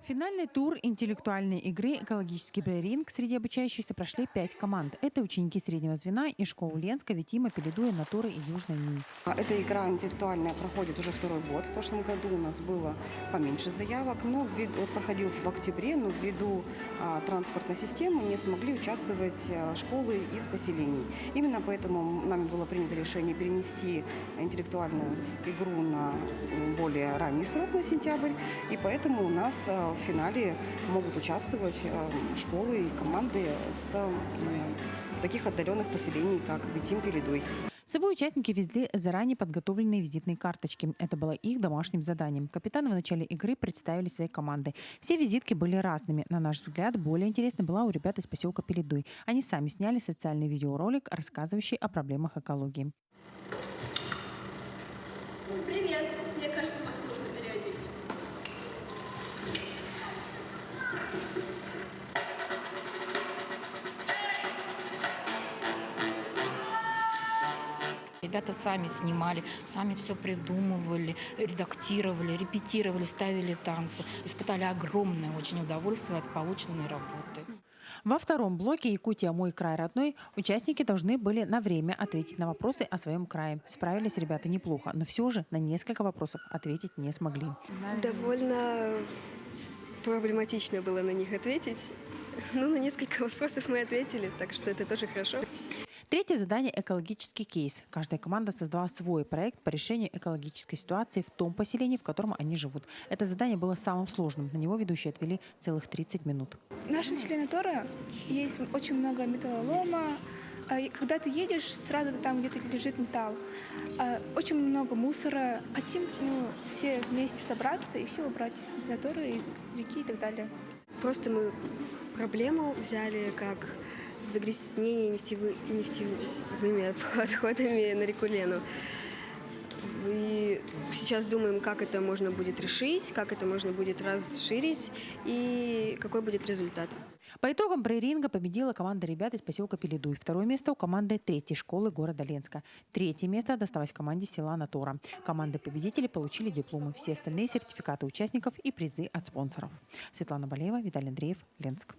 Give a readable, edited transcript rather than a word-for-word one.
Финальный тур интеллектуальной игры «Экологический брейринг» среди обучающихся прошли 5 команд. Это ученики среднего звена из школ Ленска, Витима, Пеледуя, Натуры и Южной НИИ. Эта игра интеллектуальная проходит уже второй год. В прошлом году у нас было поменьше заявок, но проходил в октябре, но ввиду транспортной системы не смогли участвовать школы из поселений. Именно поэтому нами было принято решение перенести интеллектуальную игру на более ранний срок, на сентябрь, и поэтому у нас в финале могут участвовать школы и команды с таких отдаленных поселений, как Витим, Пеледуй. С собой участники везли заранее подготовленные визитные карточки. Это было их домашним заданием. Капитаны в начале игры представили свои команды. Все визитки были разными. На наш взгляд, более интересной была у ребят из поселка Пеледуй. Они сами сняли социальный видеоролик, рассказывающий о проблемах экологии. Привет! Мне кажется, вас нужно переодеть. Ребята сами снимали, сами все придумывали, редактировали, репетировали, ставили танцы. Испытали огромное очень удовольствие от полученной работы. Во втором блоке «Якутия. Мой край родной» участники должны были на время ответить на вопросы о своем крае. Справились ребята неплохо, но все же на несколько вопросов ответить не смогли. Довольно проблематично было на них ответить. Но на несколько вопросов мы ответили, так что это тоже хорошо. Третье задание – экологический кейс. Каждая команда создала свой проект по решению экологической ситуации в том поселении, в котором они живут. Это задание было самым сложным. На него ведущие отвели целых 30 минут. В нашем селе Натура есть очень много металлолома. Когда ты едешь, сразу там где-то лежит металл. Очень много мусора. Хотим все вместе собраться и все убрать из натуры, из реки и так далее. Просто мы проблему взяли как загрязнение нефтевыми отходами на реку Лену. И сейчас думаем, как это можно будет решить, как это можно будет расширить и какой будет результат. По итогам брейринга победила команда ребят из поселка Пеледуй. Второе место у команды третьей школы города Ленска. Третье место досталось команде села Натура. Команды победителей получили дипломы, все остальные сертификаты участников и призы от спонсоров. Светлана Балеева, Виталий Андреев, Ленск.